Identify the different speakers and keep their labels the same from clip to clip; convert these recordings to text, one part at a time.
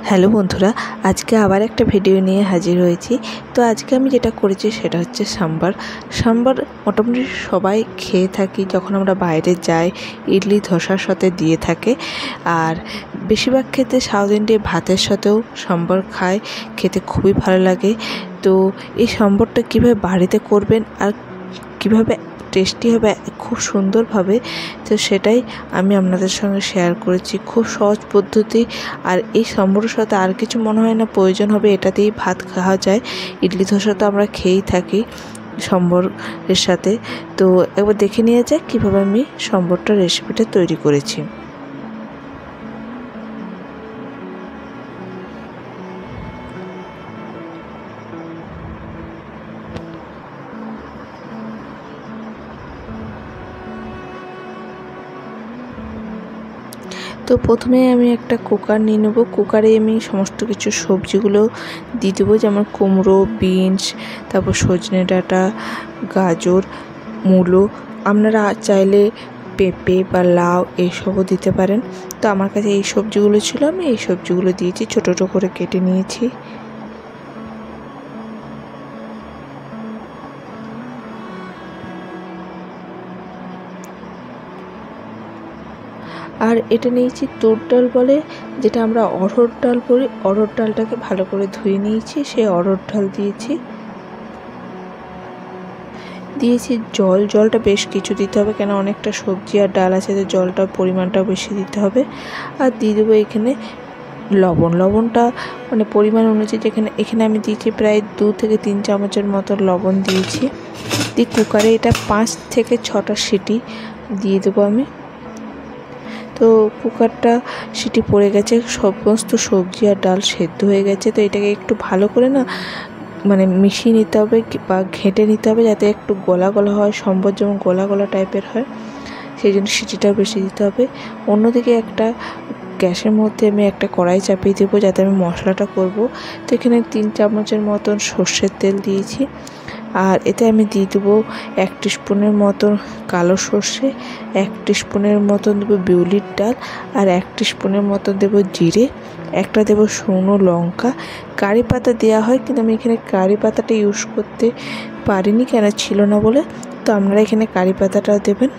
Speaker 1: Hello বন্ধুরা, আজকে আবার একটা ভিডিও নিয়ে হাজির হয়েছি। তো আজকে আমি যেটা করেছি সেটা হচ্ছে সাম্বার মোটামুটি সবাই খেয়ে থাকি যখন আমরা বাইরে যাই, ইডলি ধোসার সাথে দিয়ে থাকে। আর বেশিরভাগ ক্ষেত্রে সাউথ ইন্ডিয়া ভাতের সাথেও সাম্বার খায়, খেতে খুবই ভালো লাগে। তো এই সাম্বারটা কীভাবে বাড়িতে করবেন আর কীভাবে টেস্টি হবে খুব সুন্দরভাবে, তো সেটাই আমি আপনাদের সঙ্গে শেয়ার করেছি। খুব সহজ পদ্ধতি, আর এই সাম্বরের সাথে আর কিছু মনে হয় না প্রয়োজন হবে, এটাতেই ভাত খাওয়া যায়। ইডলি ধোসা তো আমরা খেয়েই থাকি সাম্বরের সাথে। তো একবার দেখে নিয়ে যাক কীভাবে আমি সাম্বরটার রেসিপিটা তৈরি করেছি। তো প্রথমে আমি একটা কুকার নিয়ে নেব। কুকারে আমি সমস্ত কিছু সবজিগুলো দিয়ে দেবো, যেমন কুমড়ো, বিনস, তারপর সজনে ডাঁটা, গাজর, মূলো। আপনারা চাইলে পেঁপে বা লাউ এইসবও দিতে পারেন। তো আমার কাছে এই সবজিগুলো ছিল, আমি এই সবজিগুলো দিয়েছি, ছোটো ছোটো করে কেটে নিয়েছি। আর এটা নিয়েছি তুর ডাল বলে, যেটা আমরা অড়হর ডাল বলি। অড়হর ডালটাকে ভালো করে ধুয়ে নিয়েছি, সেই অড়হর ডাল দিয়েছি। জলটা বেশ কিছু দিতে হবে, কেন অনেকটা সবজি আর ডাল আছে, তো জলটার পরিমাণটাও বেশি দিতে হবে। আর দিয়ে দেবো এখানে লবণটা মানে পরিমাণ অনুযায়ী, এখানে আমি দিয়েছি প্রায় 2 থেকে 3 চামচের মতো লবণ দিয়েছি। দিয়ে কুকারে এটা 5 থেকে 6টা সিটি দিয়ে দেবো আমি। তো কুকারটা সিটি পড়ে গেছে, সমস্ত সবজি আর ডাল সেদ্ধ হয়ে গেছে। তো এটাকে একটু ভালো করে মানে মিশিয়ে নিতে হবে বা ঘেঁটে নিতে হবে, যাতে একটু গলা গলা হয়, সম্বর যেমন গলা গলা টাইপের হয়, সেই জন্য সিটিটাও বেশি দিতে হবে। অন্যদিকে একটা গ্যাসের মধ্যে আমি একটা কড়াই চাপিয়ে দেবো, যাতে আমি মশলাটা করব। তো এখানে 3 চামচের মতন সর্ষের তেল দিয়েছি। আর এতে আমি দিয়ে দেবো 1 টিস্পুনের মতন কালো সর্ষে, 1 টিস্পুনের মতন দেবো বিউলির ডাল, আর 1 টিস্পুনের মতন দেবো জিরে, একটা দেবো শুকনো লঙ্কা। কারি পাতা দেওয়া হয়, কিন্তু আমি এখানে কারি পাতাটা ইউজ করতে পারিনি, কেন ছিল না বলে। তো আপনারা এখানে কারি পাতাটা দেবেন।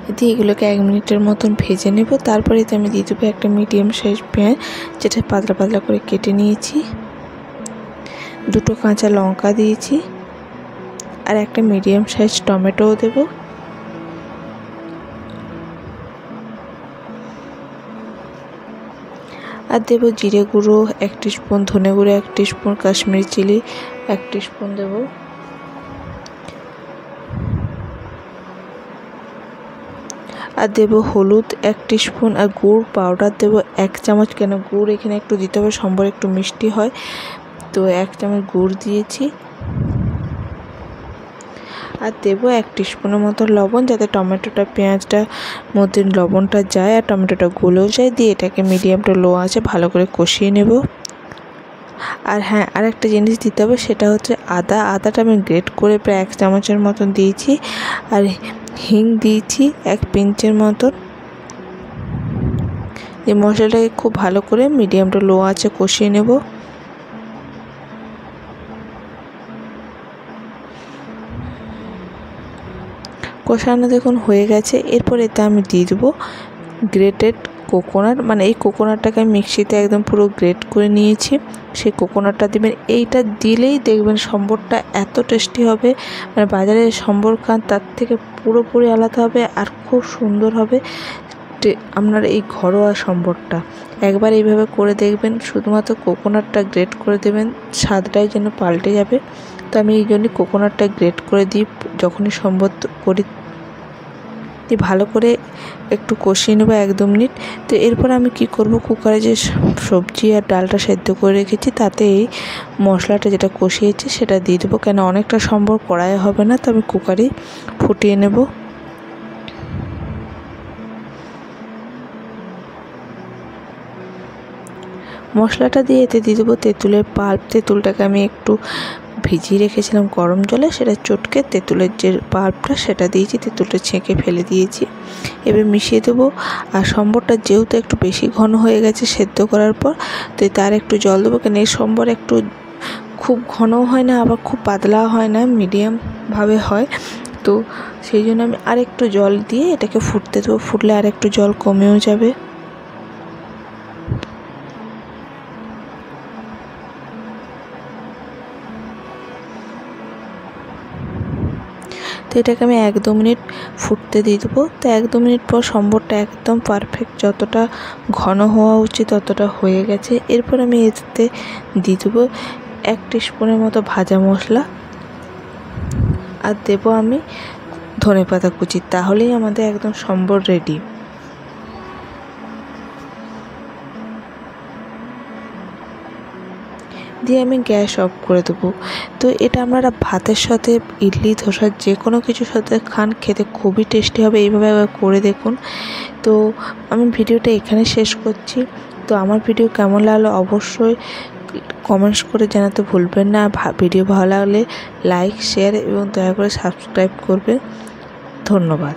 Speaker 1: এতে এগুলোকে 1 মিনিটের মতন ভেজে নেব। তারপরে এতে আমি দিয়ে দেবো একটা মিডিয়াম সাইজ পেঁয়াজ, যেটা পাতলা পাতলা করে কেটে নিয়েছি। 2টো কাঁচা লঙ্কা দিয়েছি, আর একটা মিডিয়াম সাইজ টমেটোও দেব। আর দেব জিরে গুঁড়ো 1 টিস্পুন, ধনে গুঁড়ো 1 টিস্পুন, কাশ্মীরি চিলি 1 টিস্পুন দেব। আর দেব হলুদ 1 টিস্পুন, আর গুড় পাউডার দেব 1 চামচ, কেন গুড় এখানে একটু দিতে হবে, সম্বর একটু মিষ্টি হয়। তো 1 চামচ গুড় দিয়েছি। আর দেবো 1 টিস্পুনের মতো লবণ, যাতে টমেটোটা পেঁয়াজটার মধ্যে লবণটা যায় আর টমেটোটা গলেও যায়। দিয়ে এটাকে মিডিয়াম টু লো আঁচে ভালো করে কষিয়ে নেব। আর হ্যাঁ, আর একটা জিনিস দিতে হবে, সেটা হচ্ছে আদাটা আমি গ্রেট করে প্রায় 1 চামচের মতন দিয়েছি। আর হিং দিয়েছি 1 পিঞ্চের মতন। এই মশলাটাকে খুব ভালো করে মিডিয়াম টু লো আঁচে কষিয়ে নেব। কষানো দেখুন হয়ে গেছে। এরপর এতে আমি দিয়ে দেবো গ্রেটেড কোকোনাট, মানে এই কোকোনাটটাকে আমি মিক্সিতে একদম পুরো গ্রেট করে নিয়েছি, সেই কোকোনাটটা দেবেন। এইটা দিলেই দেখবেন সম্বরটা এত টেস্টি হবে, মানে বাজারে সম্বর খান তার থেকে পুরোপুরি আলাদা হবে আর খুব সুন্দর হবে আপনার এই ঘরোয়া সম্বরটা। একবার এইভাবে করে দেখবেন, শুধুমাত্র কোকোনাটটা গ্রেট করে দেবেন, স্বাদটাই যেন পাল্টে যাবে। তো আমি এই জন্যই কোকোনাটটা গ্রেট করে দিই যখনই সম্বর করি। দিয়ে ভালো করে একটু কষিয়ে নেবো 1-2 মিনিট। তো এরপর আমি কি করব, কুকারে যে সবজি আর ডালটা সেদ্ধ করে রেখেছি, তাতে এই মশলাটা যেটা কষিয়েছি সেটা দিয়ে দেবো, কেন অনেকটা সম্বর কড়াইয়ে হবে না, তো আমি কুকারেই ফুটিয়ে নেব। মশলাটা দিয়ে এতে দিয়ে দেবো তেঁতুলের পাল্প। তেঁতুলটাকে আমি একটু ভিজিয়ে রেখেছিলাম গরম জলে, সেটা চটকে তেঁতুলের যে পাল্পটা সেটা দিয়েছি, তেঁতুলটা ছেঁকে ফেলে দিয়েছি। এবার মিশিয়ে দেবো। আর সম্বরটা যেহেতু একটু বেশি ঘন হয়ে গেছে সেদ্ধ করার পর, তো তার একটু জল দেবো, কেন এই সম্বর একটু খুব ঘনও হয় না আবার খুব পাতলাও হয় না, মিডিয়ামভাবে হয়। তো সেই জন্য আমি আরেকটু জল দিয়ে এটাকে ফুটতে দেবো, ফুটলে আর একটু জল কমেও যাবে। তো এটাকে আমি 1-2 মিনিট ফুটতে দিয়ে দেবো। তো 1-2 মিনিট পর সম্বরটা একদম পারফেক্ট, যতটা ঘন হওয়া উচিত ততটা হয়ে গেছে। এরপর আমি এতে দিয়ে দেবো 1 টিস্পুনের মতো ভাজা মশলা, আর দেবো আমি ধনেপাতা কুচি। তাহলেই আমাদের একদম সম্বর রেডি। দিয়ে আমি গ্যাস অফ করে দেবো। তো এটা আপনারা ভাতের সাথে, ইডলি, ধোসা যে কোনো কিছুর সাথে খান, খেতে খুবই টেস্টি হবে। এইভাবে একবার করে দেখুন। তো আমি ভিডিওটা এখানে শেষ করছি। তো আমার ভিডিও কেমন লাগলো অবশ্যই কমেন্টস করে জানাতে ভুলবেন না। ভিডিও ভালো লাগলে লাইক, শেয়ার এবং দয়া করে সাবস্ক্রাইব করবেন। ধন্যবাদ।